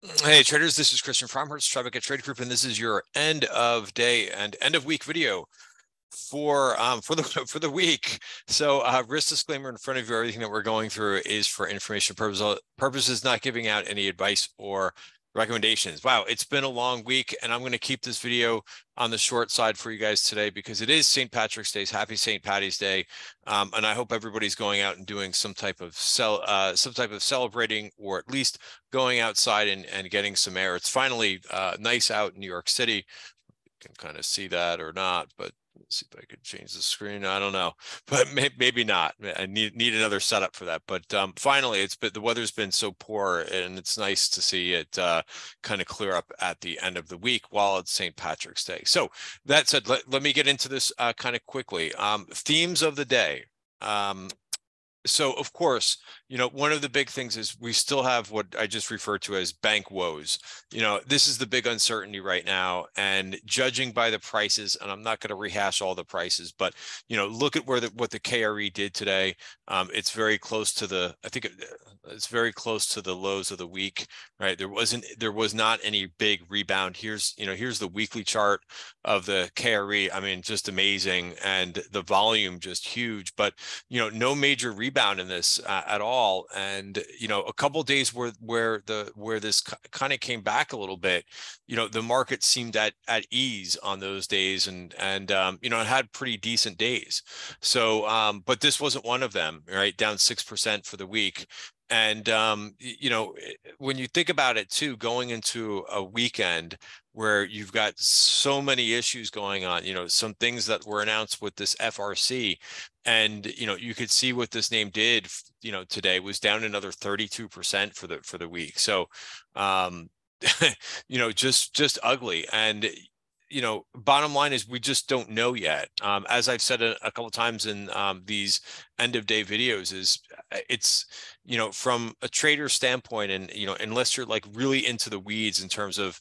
Hey traders, this is Christian from Hertz Tribeca Trade Group, and this is your end of day and end of week video for the week. So risk disclaimer in front of you: everything that we're going through is for information purposes, not giving out any advice or recommendations. Wow, it's been a long week, and I'm going to keep this video on the short side for you guys today because it is St. Patrick's Day. Happy St. Patty's Day, and I hope everybody's going out and doing some type of celebrating, or at least going outside and getting some air. It's finally nice out in New York City. You can kind of see that or not, but let's see if I could change the screen. I don't know, but maybe not. I need another setup for that. But finally, the weather's been so poor, and it's nice to see it kind of clear up at the end of the week while it's St. Patrick's Day. So that said, let me get into this kind of quickly. Themes of the day. So of course, one of the big things is we still have what I just referred to as bank woes. This is the big uncertainty right now, and judging by the prices, and I'm not going to rehash all the prices, but look at what the KRE did today. It's very close to it's very close to the lows of the week, right? There was not any big rebound. Here's the weekly chart of the KRE. I mean, just amazing, and the volume just huge, but no major rebound in this at all. And a couple of days where this kind of came back a little bit, the market seemed at ease on those days, and it had pretty decent days. So but this wasn't one of them, right? Down 6% for the week. And when you think about it too, going into a weekend where you've got so many issues going on, some things that were announced with this FRC, and you could see what this name did, today was down another 32% for the week. So just ugly. And bottom line is we just don't know yet. As I've said a couple of times in these end of day videos, it's from a trader standpoint, and unless you're like really into the weeds in terms of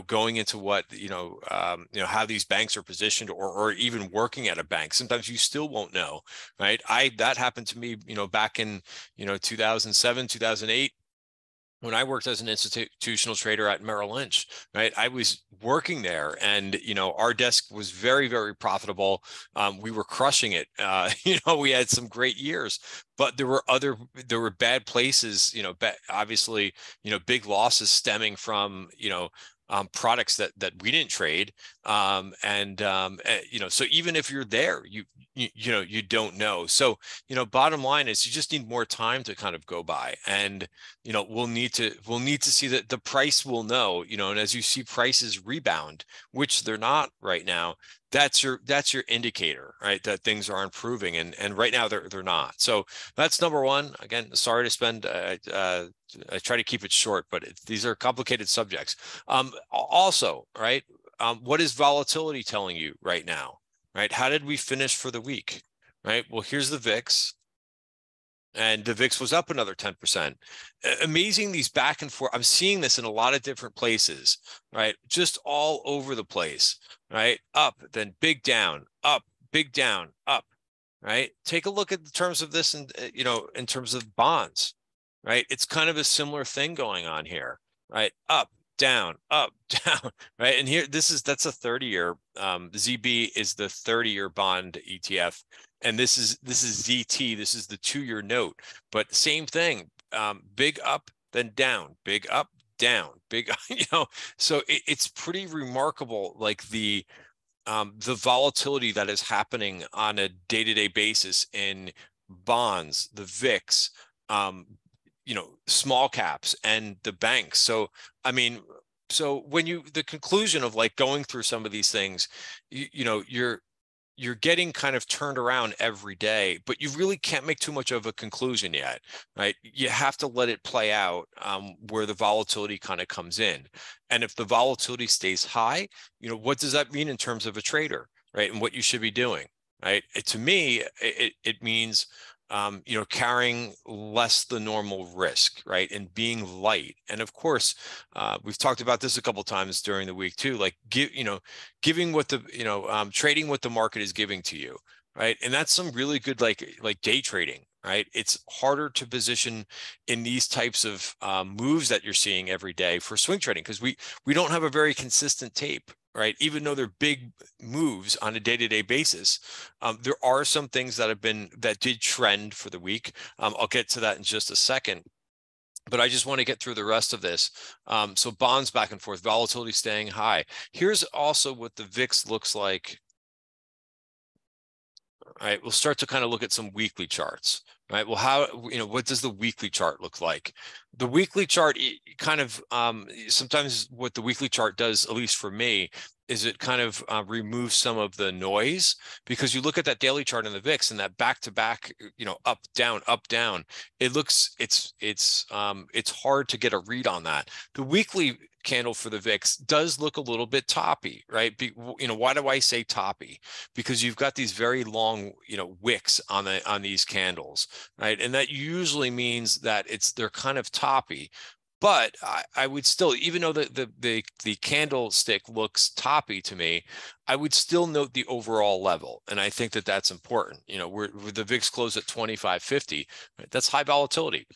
going into what how these banks are positioned, or even working at a bank, sometimes you still won't know, right? That happened to me back in 2007, 2008, when I worked as an institutional trader at Merrill Lynch, right? I was working there, and our desk was very, very profitable. We were crushing it. We had some great years, but there were bad places. Obviously, big losses stemming from products that we didn't trade. So even if you're there, you don't know. So bottom line is you just need more time to kind of go by, and we'll need to see that the price will know. And as you see prices rebound, which they're not right now, that's your indicator, right, that things are improving, and right now they're not. So that's number one. Again, sorry to spend I try to keep it short, but these are complicated subjects. Also, right, what is volatility telling you right now, right? How did we finish for the week, right? Well, here's the VIX, and the VIX was up another 10%. Amazing, these back and forth. I'm seeing this in a lot of different places, right? Just all over the place, right? Up, then big down, up, big down, up, right? Take a look at the terms of this, and in terms of bonds, right? It's kind of a similar thing going on here, right? Up, down, right? And here, that's a 30-year. ZB is the 30-year bond ETF, and this is ZT. This is the 2-year note, but same thing. Big up, then down, big up, down, big. So it's pretty remarkable, like the volatility that is happening on a day-to-day basis in bonds, the VIX, small caps, and the banks. So I mean, when the conclusion of like going through some of these things, you're getting kind of turned around every day, but you really can't make too much of a conclusion yet, right? You have to let it play out, where the volatility kind of comes in. And if the volatility stays high, what does that mean in terms of a trader, right? And what you should be doing, right? To me, it means carrying less than normal risk, right? And being light. And of course, we've talked about this a couple of times during the week too, like giving what trading what the market is giving to you, right? And that's some really good, like day trading, right? It's harder to position in these types of moves that you're seeing every day for swing trading because we don't have a very consistent tape, right? Even though they're big moves on a day-to-day basis, there are some things that did trend for the week. I'll get to that in just a second. But I just want to get through the rest of this. So bonds back and forth, volatility staying high. Here's also what the VIX looks like. All right, we'll start to kind of look at some weekly charts. Right. Well, what does the weekly chart look like? The weekly chart kind of sometimes what the weekly chart does, at least for me, is it kind of removes some of the noise because you look at that daily chart in the VIX and that back to back, up down. It's hard to get a read on that. The weekly candle for the VIX does look a little bit toppy, right? Why do I say toppy? Because you've got these very long, wicks on these candles, right? And that usually means that they're kind of toppy. But I would still, even though the candlestick looks toppy to me, I would still note the overall level, and I think that that's important. Where the VIX closed at 2550, right? That's high volatility.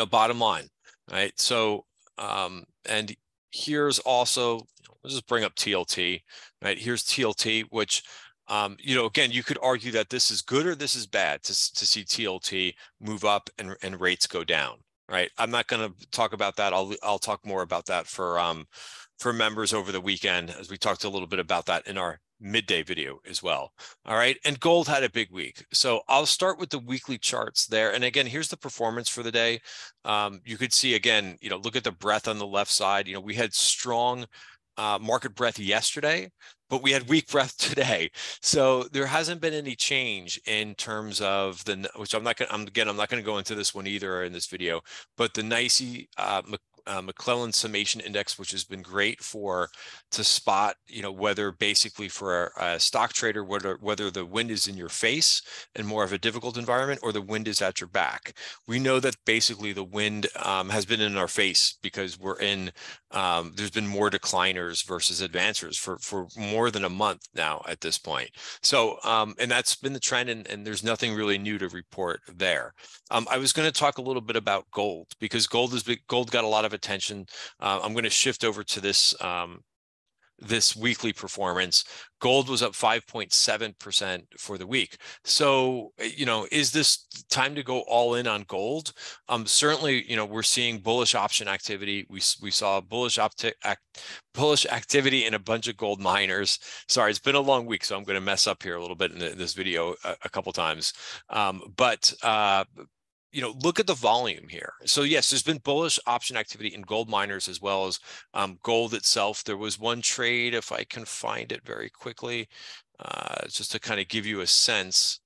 Bottom line, right? So, and here's also, let's just bring up TLT, right? Here's TLT, which again, you could argue that this is good or this is bad to see TLT move up and rates go down. Right. I'm not going to talk about that. I'll talk more about that for members over the weekend, as we talked a little bit about that in our midday video as well. All right. And gold had a big week. So I'll start with the weekly charts there. And again, here's the performance for the day. You could see again, look at the breadth on the left side. We had strong market breadth yesterday, but we had weak breadth today. So there hasn't been any change in terms of which I'm not going to go into this one either in this video, but the NYSE McClellan summation index, which has been great to spot, whether basically for a stock trader, whether the wind is in your face and more of a difficult environment or the wind is at your back. We know that basically the wind has been in our face because there's been more decliners versus advancers for more than a month now at this point. So, and that's been the trend, and there's nothing really new to report there. I was going to talk a little bit about gold because gold got a lot of attention. I'm going to shift over to this weekly performance. Gold was up 5.7% for the week. So, is this time to go all in on gold? Certainly, we're seeing bullish option activity. We saw bullish activity in a bunch of gold miners. Sorry, it's been a long week, so I'm going to mess up here a little bit in this video a couple times. Look at the volume here. So yes, there's been bullish option activity in gold miners as well as gold itself. There was one trade, if I can find it very quickly, just to kind of give you a sense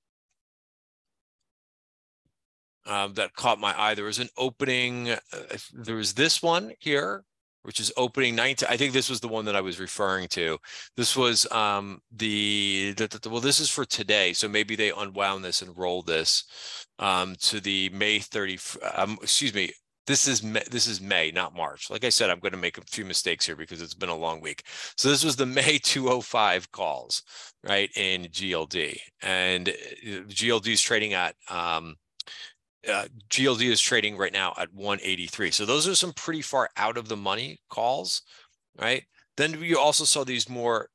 that caught my eye. There was an opening. There was this one here, which is opening 19. I think this was the one that I was referring to. This was well, this is for today. So maybe they unwound this and rolled this to the May 30. Excuse me. This is May, not March. Like I said, I'm going to make a few mistakes here because it's been a long week. So this was the May 205 calls, right, in GLD. And GLD is trading at GLD is trading right now at 183. So those are some pretty far out of the money calls, right? Then you also saw these more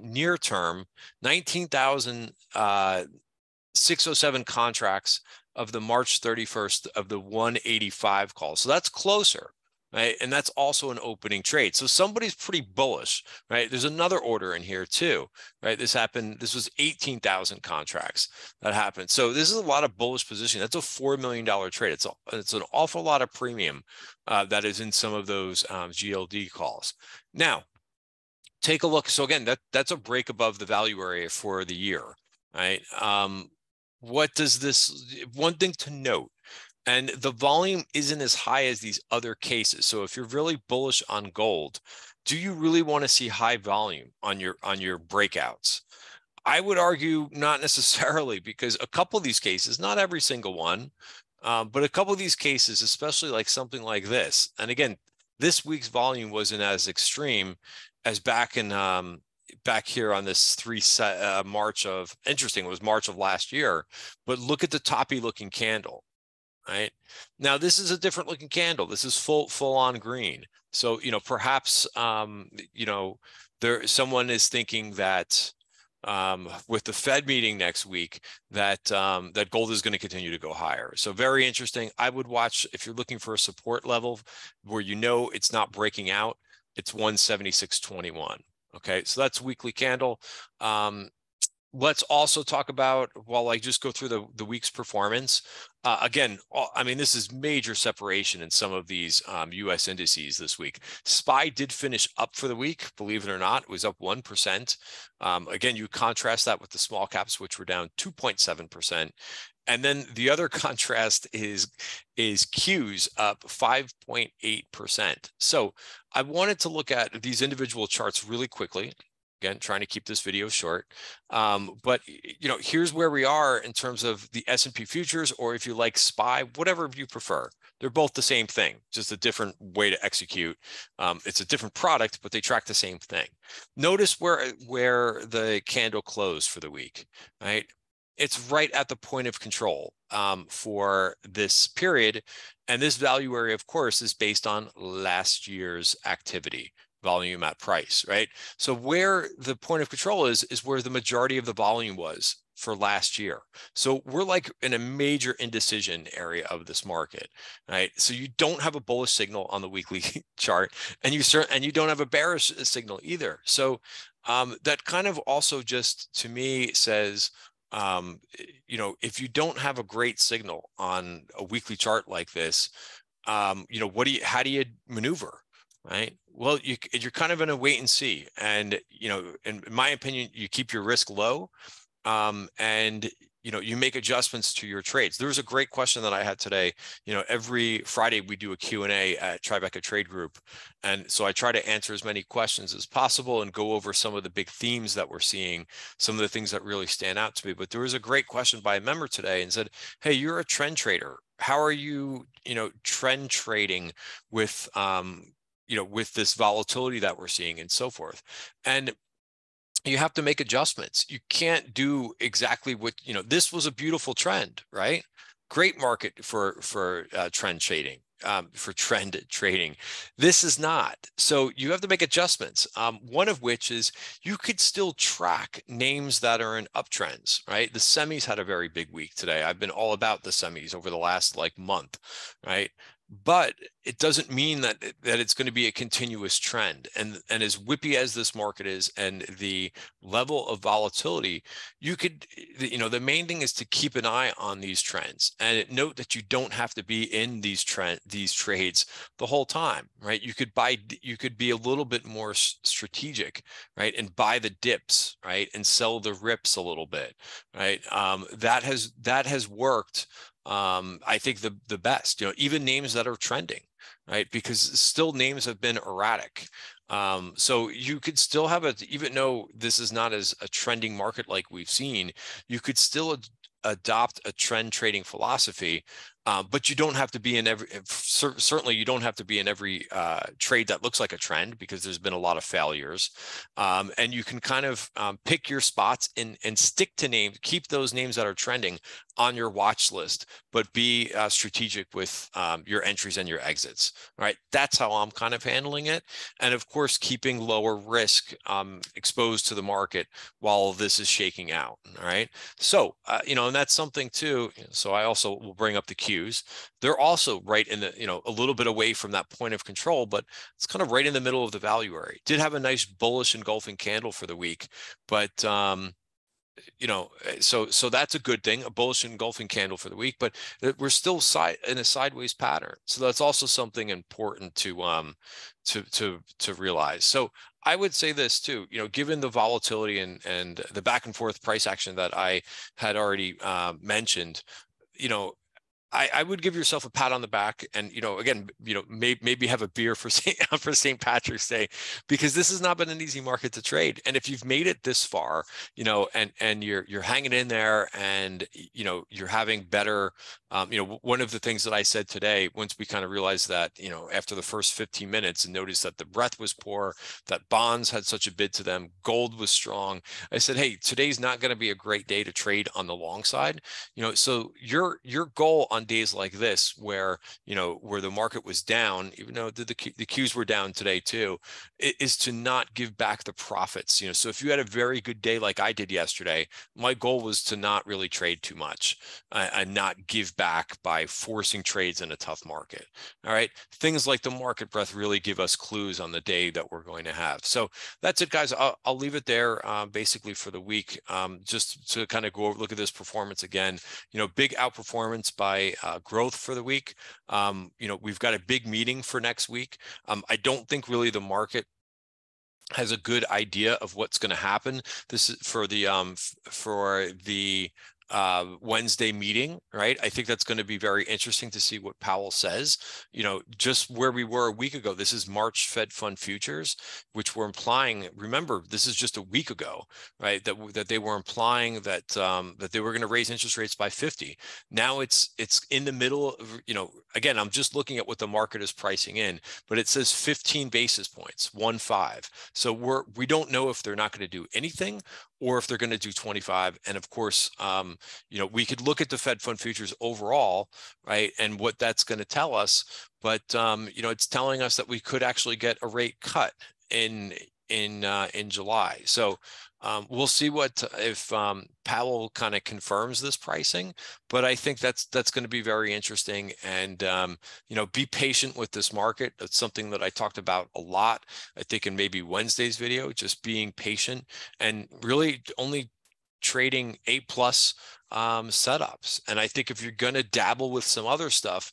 near term 19,607 contracts of the March 31st of the 185 calls. So that's closer, right? And that's also an opening trade. So somebody's pretty bullish, right? There's another order in here too, right? This was 18,000 contracts that happened. So this is a lot of bullish position. That's a $4 million trade. It's an awful lot of premium that is in some of those GLD calls. Now, take a look. So again, that's a break above the value area for the year, right? What does this, one thing to note, and the volume isn't as high as these other cases. So if you're really bullish on gold, do you really want to see high volume on your breakouts? I would argue not necessarily, because a couple of these cases, not every single one, but a couple of these cases, especially like something like this. And again, this week's volume wasn't as extreme as back in back here on this March of, interesting, it was March of last year, but look at the toppy looking candle, right? Now, this is a different looking candle. This is full on green. So, perhaps, someone is thinking that with the Fed meeting next week, that that gold is going to continue to go higher. So very interesting. I would watch, if you're looking for a support level where it's not breaking out, it's 176.21. Okay, so that's weekly candle. Let's also talk about, while I just go through the week's performance, again, I mean, this is major separation in some of these U.S. indices this week. SPY did finish up for the week, believe it or not. It was up 1%. Again, you contrast that with the small caps, which were down 2.7%. And then the other contrast is Q's up 5.8%. So I wanted to look at these individual charts really quickly. Again, trying to keep this video short, but here's where we are in terms of the S&P futures, or if you like SPY, whatever you prefer. They're both the same thing, just a different way to execute. It's a different product, but they track the same thing. Notice where the candle closed for the week, right? It's right at the point of control for this period, and this value area, of course, is based on last year's activity. Volume at price, right? So where the point of control is where the majority of the volume was for last year. So we're like in a major indecision area of this market, right? So you don't have a bullish signal on the weekly chart, and you don't have a bearish signal either. So that kind of also just, to me, says, if you don't have a great signal on a weekly chart like this, how do you maneuver? Right. Well, you're kind of in a wait and see, and in my opinion, you keep your risk low, and you make adjustments to your trades. There was a great question that I had today. Every Friday we do a Q&A at Tribeca Trade Group, and so I try to answer as many questions as possible and go over some of the big themes that we're seeing, some of the things that really stand out to me. But there was a great question by a member today and said, "Hey, you're a trend trader. How are you, trend trading with with this volatility that we're seeing and so forth?" And you have to make adjustments. You can't do exactly what, this was a beautiful trend, right? Great market for trend trading. This is not. So you have to make adjustments. One of which is you could still track names that are in uptrends, right? The semis had a very big week today. I've been all about the semis over the last month, right? But it doesn't mean that it's going to be a continuous trend. And as whippy as this market is and the level of volatility, you could, the main thing is to keep an eye on these trends, and note that you don't have to be in these trades the whole time, right? You could be a little bit more strategic, right? And buy the dips, right? And sell the rips a little bit, right? That has worked. I think the best, even names that are trending, right? Because still names have been erratic. So you could still have even though this is not as a trending market like we've seen, you could still adopt a trend trading philosophy, but you don't have to be in certainly you don't have to be in every trade that looks like a trend, because there's been a lot of failures. And you can kind of pick your spots and stick to names, keep those names that are trending on your watch list, but be strategic with your entries and your exits. All right, that's how I'm kind of handling it. And of course, keeping lower risk exposed to the market while this is shaking out. All right, so and that's something too. So I also will bring up the Qs. They're also right in the a little bit away from that point of control, but it's kind of right in the middle of the value area. Did have a nice bullish engulfing candle for the week, but so that's a good thing, a bullish engulfing candle for the week, but we're still in a sideways pattern. So that's also something important to realize. So I would say this too, given the volatility and the back and forth price action that I had already mentioned, I would give yourself a pat on the back, and again, maybe have a beer for St. Patrick's Day, because this has not been an easy market to trade. And if you've made it this far, and you're hanging in there, and you're having better, one of the things that I said today, once we kind of realized that, after the first 15 minutes and noticed that the breadth was poor, that bonds had such a bid to them, gold was strong, I said, hey, today's not going to be a great day to trade on the long side. So your goal on days like this, where the market was down, even though the Qs were down today too, is to not give back the profits. So if you had a very good day like I did yesterday, my goal was to not really trade too much, and not give back by forcing trades in a tough market. All right, things like the market breadth really give us clues on the day that we're going to have. So that's it, guys. I'll leave it there, basically for the week, just to kind of look at this performance again. Big outperformance by growth for the week. We've got a big meeting for next week. I don't think really the market has a good idea of what's going to happen. This is for the Wednesday meeting, right? I think that's going to be very interesting to see what Powell says. Just where we were a week ago, this is March Fed Fund futures, which were implying, remember, this is just a week ago, right? That they were implying that that they were going to raise interest rates by 50. Now it's in the middle of, again, I'm just looking at what the market is pricing in, but it says 15 basis points, 1.5. So we don't know if they're not going to do anything, or if they're going to do 25. And of course, we could look at the Fed Fund futures overall, right, and what that's going to tell us. But it's telling us that we could actually get a rate cut in July. So we'll see if Powell kind of confirms this pricing, but I think that's going to be very interesting. And be patient with this market. That's something that I talked about a lot, I think, in maybe Wednesday's video, just being patient and really only trading A+ setups. And I think if you're going to dabble with some other stuff,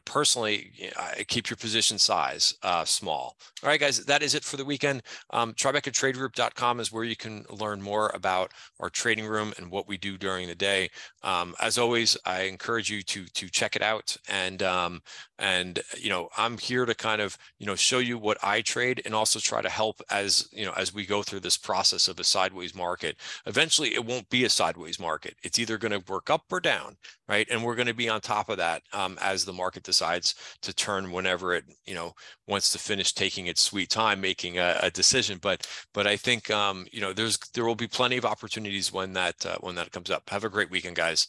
personally, I keep your position size small. All right, guys, that is it for the weekend. TribecaTradeGroup.com is where you can learn more about our trading room and what we do during the day. As always, I encourage you to check it out. And I'm here to kind of show you what I trade, and also try to help as we go through this process of a sideways market. Eventually, it won't be a sideways market. It's either going to work up or down, right? And we're going to be on top of that as the market decides to turn whenever it wants to finish taking its sweet time making a decision. But I think there will be plenty of opportunities when that comes up. Have a great weekend, guys.